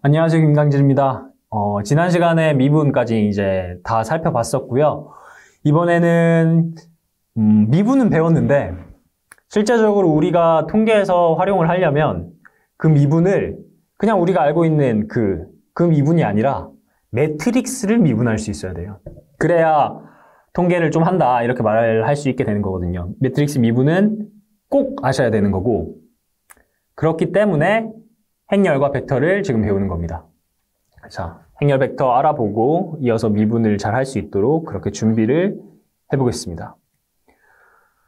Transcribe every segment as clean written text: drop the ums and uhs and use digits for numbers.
안녕하세요. 김강진입니다. 지난 시간에 미분까지 이제 다 살펴봤었고요. 이번에는 미분은 배웠는데 실제적으로 우리가 통계에서 활용을 하려면 그 미분을 그냥 우리가 알고 있는 그 미분이 아니라 매트릭스를 미분할 수 있어야 돼요. 그래야 통계를 좀 한다 이렇게 말을 할 수 있게 되는 거거든요. 매트릭스 미분은 꼭 아셔야 되는 거고, 그렇기 때문에 행렬과 벡터를 지금 배우는 겁니다. 자, 행렬 벡터 알아보고 이어서 미분을 잘 할 수 있도록 그렇게 준비를 해보겠습니다.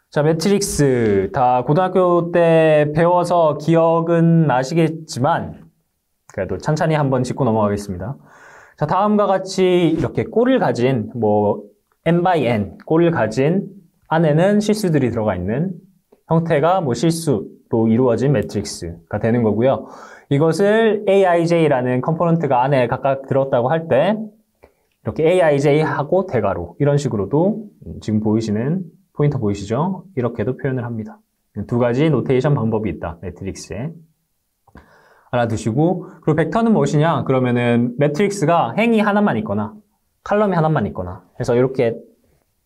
자, 매트릭스 다 고등학교 때 배워서 기억은 나시겠지만 그래도 찬찬히 한번 짚고 넘어가겠습니다. 자, 다음과 같이 이렇게 꼴을 가진 n by n 꼴을 가진 안에는 실수들이 들어가 있는 형태가 실수로 이루어진 매트릭스가 되는 거고요. 이것을 aij라는 컴포넌트가 안에 각각 들었다고 할 때 이렇게 aij하고 대괄호 이런 식으로도 지금 보이시는 포인터 보이시죠? 이렇게도 표현을 합니다. 두 가지 노테이션 방법이 있다. 매트릭스에. 알아두시고, 그리고 벡터는 무엇이냐? 그러면은 매트릭스가 행이 하나만 있거나 칼럼이 하나만 있거나 해서 이렇게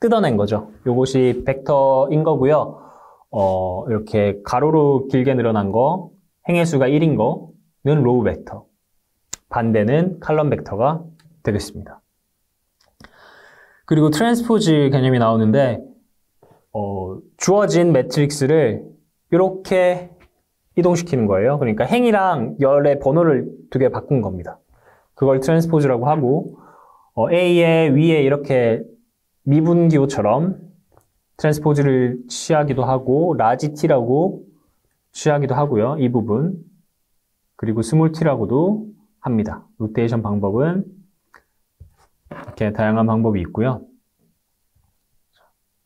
뜯어낸 거죠. 이것이 벡터인 거고요. 이렇게 가로로 길게 늘어난 거, 행의 수가 1인 거는 로우 벡터, 반대는 칼럼 벡터가 되겠습니다. 그리고 트랜스포즈 개념이 나오는데 주어진 매트릭스를 이렇게 이동시키는 거예요. 그러니까 행이랑 열의 번호를 두 개 바꾼 겁니다. 그걸 트랜스포즈라고 하고 A의 위에 이렇게 미분기호처럼 트랜스포즈를 취하기도 하고 라지 t라고 취하기도 하고요. 이 부분. 그리고 스몰 t라고도 합니다. 노테이션 방법은 이렇게 다양한 방법이 있고요.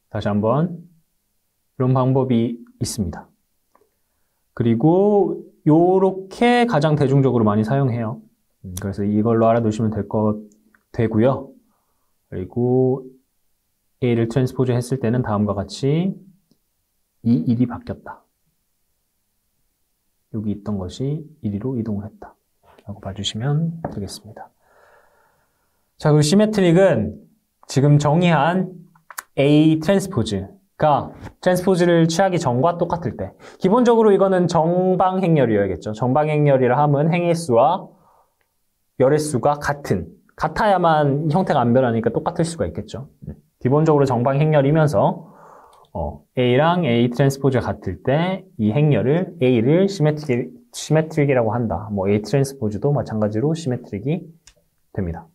다시 한번 이런 방법이 있습니다. 그리고 요렇게 가장 대중적으로 많이 사용해요. 그래서 이걸로 알아두시면 되고요. 그리고 A를 트랜스포즈 했을 때는 다음과 같이 이 1이 바뀌었다. 여기 있던 것이 1로 이동을 했다. 라고 봐주시면 되겠습니다. 자, 그리고 시메트릭은 지금 정의한 A 트랜스포즈가 트랜스포즈를 취하기 전과 똑같을 때, 기본적으로 이거는 정방행렬이어야겠죠. 정방행렬이라 하면 행의 수와 열의 수가 같아야만 형태가 안 변하니까 똑같을 수가 있겠죠. 기본적으로 정방행렬이면서 A랑 A 트랜스포즈가 같을 때 이 행렬을 A를 시메트릭이라고 한다. A 트랜스포즈도 마찬가지로 시메트릭이 됩니다.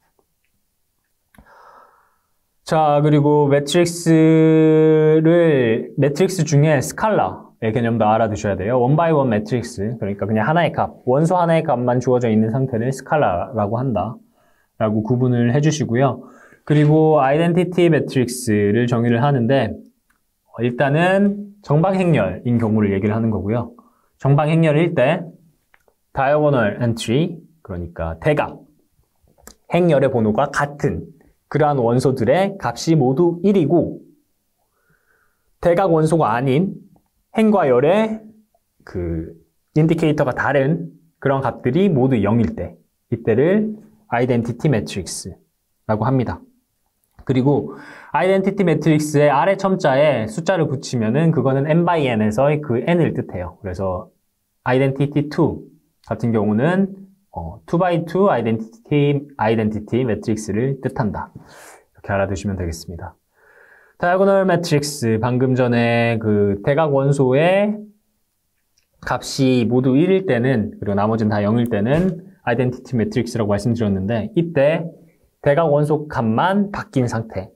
자, 그리고 매트릭스 중에 스칼라의 개념도 알아두셔야 돼요. 원바이원 매트릭스, 그러니까 그냥 하나의 값, 원소 하나의 값만 주어져 있는 상태를 스칼라라고 한다 라고 구분을 해주시고요. 그리고 아이덴티티 매트릭스를 정의를 하는데 일단은 정방행렬인 경우를 얘기를 하는 거고요. 정방행렬일 때 diagonal entry, 그러니까 대각, 행렬의 번호가 같은 그러한 원소들의 값이 모두 1이고 대각 원소가 아닌 행과 열의 그 인디케이터가 다른 그런 값들이 모두 0일 때, 이때를 아이덴티티 매트릭스라고 합니다. 그리고 아이덴티티 매트릭스의 아래 첨자에 숫자를 붙이면은 그거는 n by n에서의 그 n을 뜻해요. 그래서 아이덴티티 2 같은 경우는 2 by 2 아이덴티티 매트릭스를 뜻한다. 이렇게 알아두시면 되겠습니다. 다이아고널 매트릭스, 방금 전에 그 대각 원소의 값이 모두 1일 때는, 그리고 나머지는 다 0일 때는 아이덴티티 매트릭스라고 말씀드렸는데, 이때 대각 원소 값만 바뀐 상태,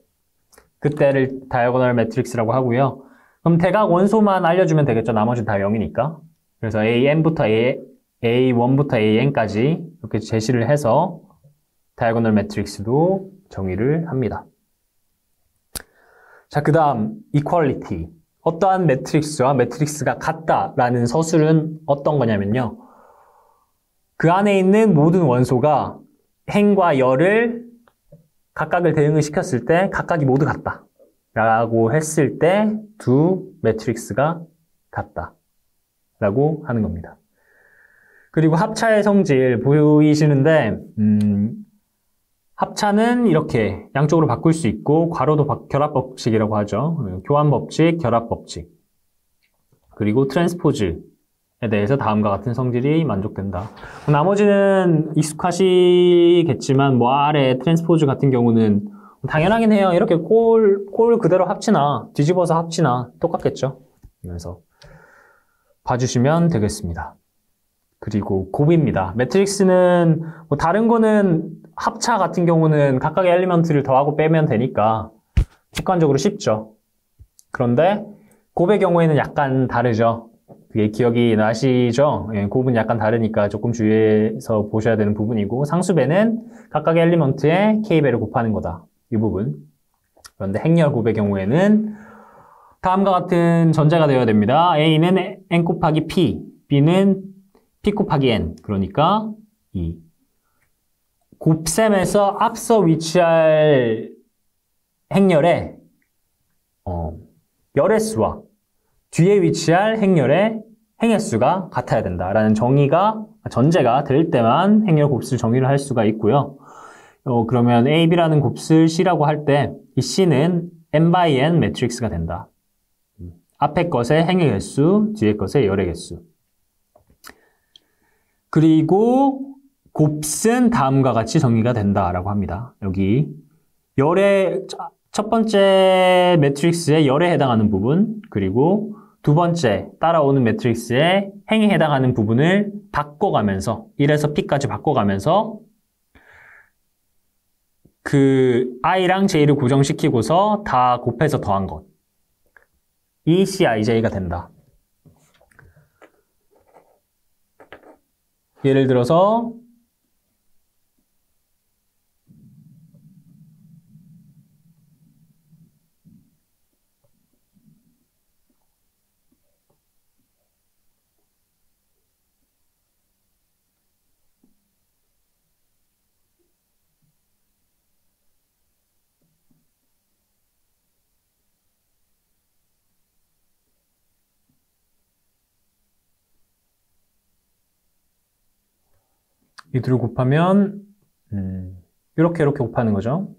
그때를 다이아고널 매트릭스라고 하고요. 그럼 대각 원소만 알려주면 되겠죠. 나머지는 다 0이니까. 그래서 A1부터 AN까지 이렇게 제시를 해서 다이아고널 매트릭스도 정의를 합니다. 자, 그 다음 이퀄리티. 어떠한 매트릭스와 매트릭스가 같다라는 서술은 어떤 거냐면요. 그 안에 있는 모든 원소가 행과 열을 각각을 대응을 시켰을 때 각각이 모두 같다 라고 했을 때 두 매트릭스가 같다 라고 하는 겁니다. 그리고 합차의 성질 보이시는데 합차는 이렇게 양쪽으로 바꿀 수 있고 괄호도 결합법칙이라고 하죠. 교환법칙, 결합법칙. 그리고 트랜스포즈에 대해서 다음과 같은 성질이 만족된다. 나머지는 익숙하시겠지만 뭐 아래 트랜스포즈 같은 경우는 당연하긴 해요. 이렇게 꼴 그대로 합치나 뒤집어서 합치나 똑같겠죠. 그래서 봐주시면 되겠습니다. 그리고 곱입니다. 매트릭스는 뭐 다른 거는 합차 같은 경우는 각각의 엘리먼트를 더하고 빼면 되니까 직관적으로 쉽죠. 그런데 곱의 경우에는 약간 다르죠. 그게 기억이 나시죠? 예, 곱은 약간 다르니까 조금 주의해서 보셔야 되는 부분이고 상수배는 각각의 엘리먼트에 k배를 곱하는 거다. 이 부분. 그런데 행렬 곱의 경우에는 다음과 같은 전제가 되어야 됩니다. A는 n 곱하기 p, B는 p 곱하기 n. 그러니까 이 곱셈에서 앞서 위치할 행렬의 열의 수와 뒤에 위치할 행렬의 행의 수가 같아야 된다라는 전제가 될 때만 행렬 곱수를 정의를 할 수가 있고요. 그러면 A, B라는 곱슬 C라고 할 때 이 C는 n by n 매트릭스가 된다. 앞에 것의 행의 개수, 뒤에 것의 열의 개수. 그리고 곱은 다음과 같이 정의가 된다라고 합니다. 여기 첫 번째 매트릭스의 열에 해당하는 부분, 그리고 두 번째 따라오는 매트릭스의 행에 해당하는 부분을 바꿔가면서 1에서 p까지 바꿔가면서 그 i랑 j를 고정시키고서 다 곱해서 더한 것. 이Cij가 된다. 예를 들어서 이 둘을 곱하면 이렇게 곱하는 거죠.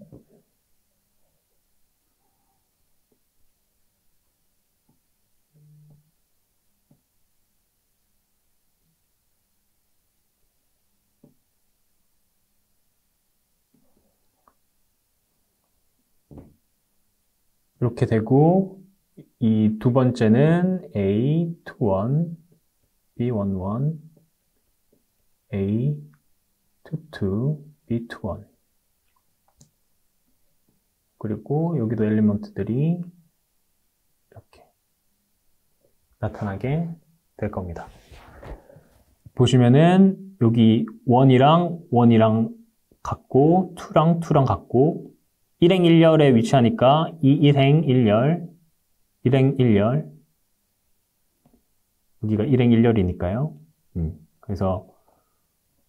이렇게 되고 이 두 번째는 A21, B11, A22, B21 그리고 여기도 엘리먼트들이 이렇게 나타나게 될 겁니다. 보시면은 여기 1이랑 같고 2랑 같고 1행 1열에 위치하니까 이 1행 1열, 1행 1열 여기가 1행 1열이니까요. 그래서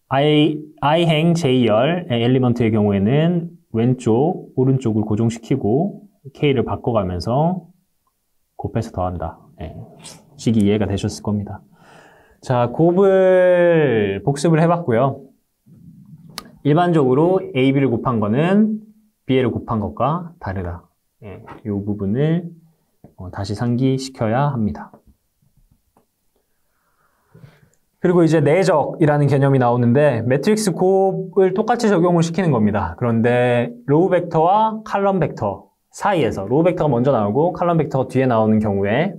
i행 j열의 엘리먼트의 경우에는 왼쪽, 오른쪽을 고정시키고 k를 바꿔가면서 곱해서 더한다. 네, 식이 이해가 되셨을 겁니다. 자, 곱을 복습을 해봤고요. 일반적으로 a, b를 곱한 거는 b를 곱한 것과 다르다. 네, 이 부분을 다시 상기시켜야 합니다. 그리고 이제 내적이라는 개념이 나오는데 매트릭스 곱을 똑같이 적용을 시키는 겁니다. 그런데 로우 벡터와 칼럼 벡터 사이에서 로우 벡터가 먼저 나오고 칼럼 벡터가 뒤에 나오는 경우에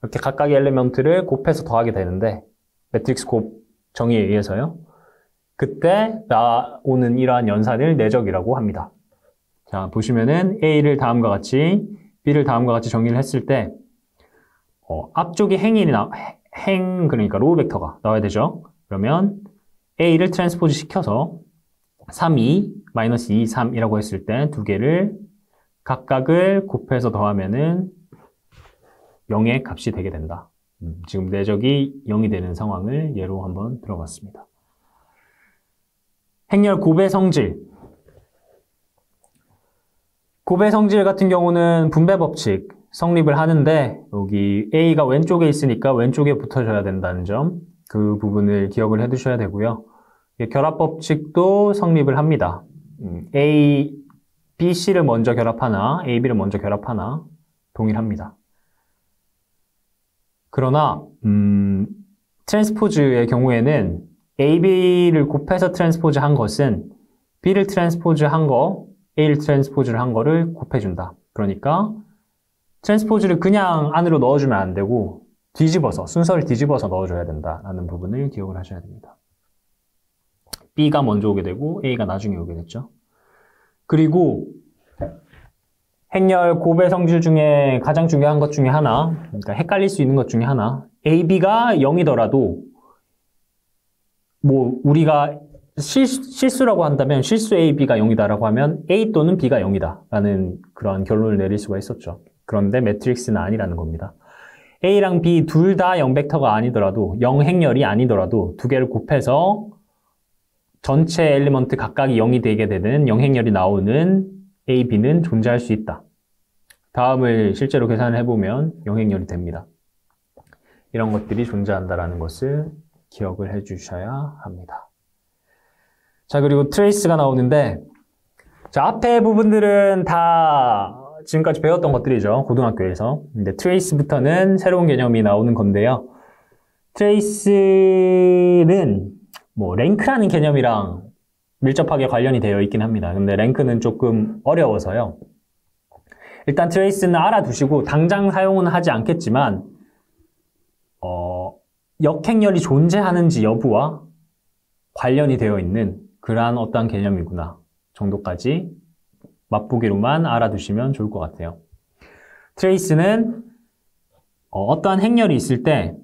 이렇게 각각의 엘리먼트를 곱해서 더하게 되는데 매트릭스 곱 정의에 의해서요. 그때 나오는 이러한 연산을 내적이라고 합니다. 자, 보시면은 A를 다음과 같이 B를 다음과 같이 정의를 했을 때 앞쪽에 그러니까 로우 벡터가 나와야 되죠. 그러면 A를 트랜스포즈 시켜서 3, 2, 마이너스 2, 3이라고 했을 때 두 개를 각각을 곱해서 더하면은 0의 값이 되게 된다. 지금 내적이 0이 되는 상황을 예로 한번 들어봤습니다. 행렬 곱의 성질. 곱의 성질 같은 경우는 분배 법칙 성립을 하는데 여기 A가 왼쪽에 있으니까 왼쪽에 붙어줘야 된다는 점. 그 부분을 기억을 해두셔야 되고요. 결합 법칙도 성립을 합니다. A, B, C를 먼저 결합하나 A, B를 먼저 결합하나 동일합니다. 그러나 트랜스포즈의 경우에는 A, B를 곱해서 트랜스포즈 한 것은 B를 트랜스포즈 한 거, A를 트랜스포즈를 한 거를 곱해준다. 그러니까 트랜스포즈를 그냥 안으로 넣어주면 안 되고 뒤집어서, 순서를 뒤집어서 넣어줘야 된다라는 부분을 기억을 하셔야 됩니다. B가 먼저 오게 되고 A가 나중에 오게 됐죠. 그리고 행렬 곱의 성질 중에 가장 중요한 것 중에 하나, 그러니까 헷갈릴 수 있는 것 중에 하나, A, B가 0이더라도 뭐 우리가 실수라고 한다면 실수 A, B가 0이다라고 하면 A 또는 B가 0이다 라는 그런 결론을 내릴 수가 있었죠. 그런데 매트릭스는 아니라는 겁니다. A랑 B 둘 다 0벡터가 아니더라도 0행렬이 아니더라도 두 개를 곱해서 전체 엘리먼트 각각이 0이 되게 되는 0행렬이 나오는 A, B는 존재할 수 있다. 다음을 실제로 계산을 해보면 0행렬이 됩니다. 이런 것들이 존재한다는 것을 기억을 해주셔야 합니다. 자, 그리고 트레이스가 나오는데, 자, 앞에 부분들은 다 지금까지 배웠던 것들이죠. 고등학교에서. 근데 트레이스부터는 새로운 개념이 나오는 건데요. 트레이스는 뭐 랭크라는 개념이랑 밀접하게 관련이 되어 있긴 합니다. 근데 랭크는 조금 어려워서요. 일단 트레이스는 알아두시고 당장 사용은 하지 않겠지만 역행렬이 존재하는지 여부와 관련이 되어 있는 그러한 어떠한 개념이구나 정도까지 맛보기로만 알아두시면 좋을 것 같아요. 트레이스는 어떠한 행렬이 있을 때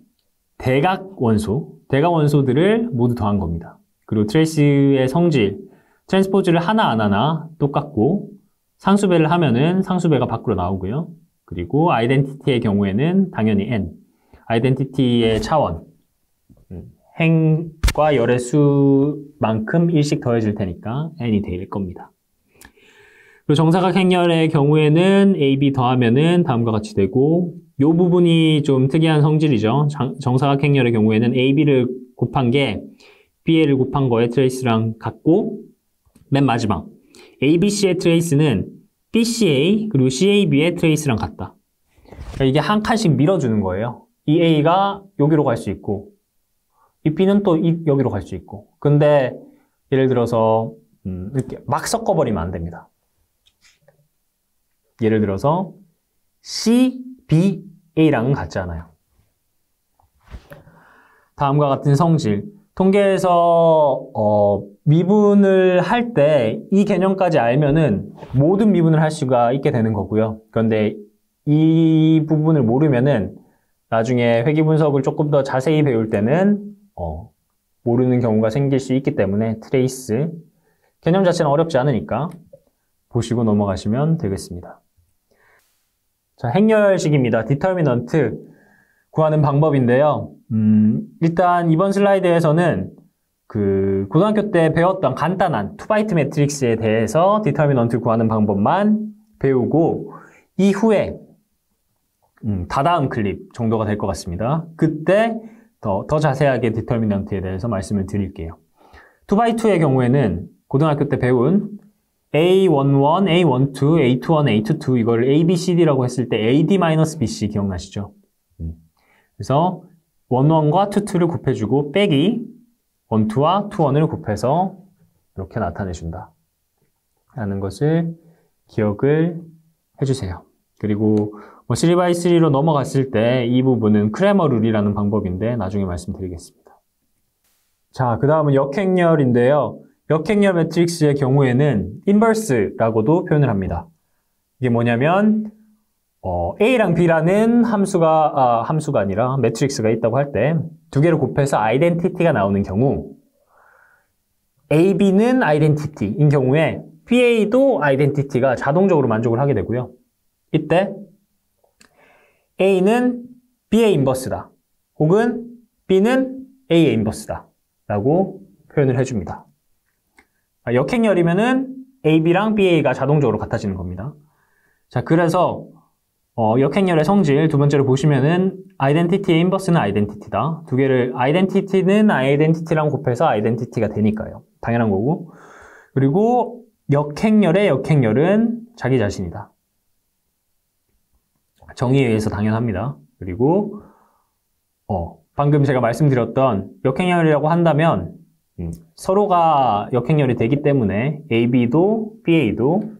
대각 원소들을 모두 더한 겁니다. 그리고 트레이스의 성질, 트랜스포즈를 하나 안 하나 똑같고 상수배를 하면은 상수배가 밖으로 나오고요. 그리고 아이덴티티의 경우에는 당연히 n, 아이덴티티의 차원, 행과 열의 수만큼 1씩 더해질 테니까 n이 될 겁니다. 그리고 정사각 행렬의 경우에는 AB 더하면은 다음과 같이 되고 이 부분이 좀 특이한 성질이죠. 정사각 행렬의 경우에는 AB를 곱한 게 BA를 곱한 거의 트레이스랑 같고 맨 마지막 ABC의 트레이스는 BCA 그리고 CAB의 트레이스랑 같다. 그러니까 이게 한 칸씩 밀어주는 거예요. 이 A가 여기로 갈 수 있고 이 B는 또 여기로 갈 수 있고 근데 예를 들어서 이렇게 막 섞어버리면 안 됩니다. 예를 들어서 C, B, A랑은 같지 않아요. 다음과 같은 성질. 통계에서 미분을 할 때 이 개념까지 알면은 모든 미분을 할 수가 있게 되는 거고요. 그런데 이 부분을 모르면은 나중에 회귀 분석을 조금 더 자세히 배울 때는 모르는 경우가 생길 수 있기 때문에 트레이스 개념 자체는 어렵지 않으니까 보시고 넘어가시면 되겠습니다. 자, 행렬식입니다. 디터미넌트 구하는 방법인데요. 일단 이번 슬라이드에서는 그 고등학교 때 배웠던 간단한 2바이트 매트릭스에 대해서 디터미넌트 구하는 방법만 배우고 이후에 다다음 클립 정도가 될 것 같습니다. 그때 더 자세하게 디터미넌트에 대해서 말씀을 드릴게요. 2바이2의 경우에는 고등학교 때 배운 A11, A12, A21, A22 이걸 ABCD라고 했을 때 AD-BC 기억나시죠? 그래서 11과 22를 곱해주고 빼기 12와 21을 곱해서 이렇게 나타내준다 라는 것을 기억을 해주세요. 그리고 3x3로 넘어갔을 때 이 부분은 크레머 룰이라는 방법인데 나중에 말씀드리겠습니다. 자, 그 다음은 역행렬인데요. 역행렬 매트릭스의 경우에는 인버스라고도 표현을 합니다. 이게 뭐냐면 A랑 B라는 함수가 아니라 매트릭스가 있다고 할 때 두 개를 곱해서 아이덴티티가 나오는 경우 AB는 아이덴티티인 경우에 BA도 아이덴티티가 자동적으로 만족을 하게 되고요. 이때 A는 B의 인버스다. 혹은 B는 A의 인버스다. 라고 표현을 해줍니다. 역행렬이면은 AB랑 BA가 자동적으로 같아지는 겁니다. 자, 그래서 역행렬의 성질 두 번째로 보시면은 아이덴티티의 인버스는 아이덴티티다. 두 개를 아이덴티티는 아이덴티티랑 곱해서 아이덴티티가 되니까요. 당연한 거고. 그리고 역행렬의 역행렬은 자기 자신이다. 정의에 의해서 당연합니다. 그리고 방금 제가 말씀드렸던 역행렬이라고 한다면 서로가 역행렬이 되기 때문에 AB도 BA도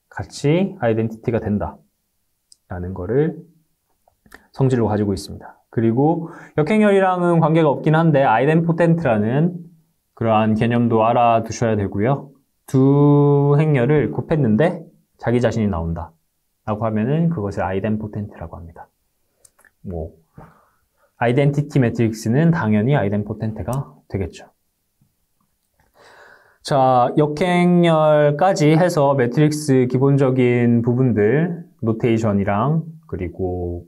같이 아이덴티티가 된다. 라는 거를 성질로 가지고 있습니다. 그리고 역행렬이랑은 관계가 없긴 한데 아이덴포텐트라는 그러한 개념도 알아두셔야 되고요. 두 행렬을 곱했는데 자기 자신이 나온다 라고 하면은 그것을 아이덴포텐트라고 합니다. 아이덴티티 매트릭스는 당연히 아이덴포텐트가 되겠죠. 자, 역행렬까지 해서 매트릭스 기본적인 부분들, 노테이션이랑 그리고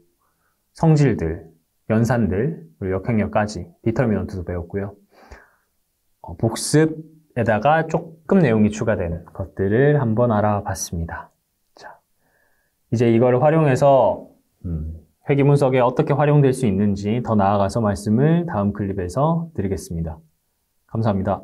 성질들, 연산들, 그리고 역행렬까지 디터미넌트도 배웠고요. 복습에다가 조금 내용이 추가된 것들을 한번 알아봤습니다. 자, 이제 이걸 활용해서 회귀문석에 어떻게 활용될 수 있는지 더 나아가서 말씀을 다음 클립에서 드리겠습니다. 감사합니다.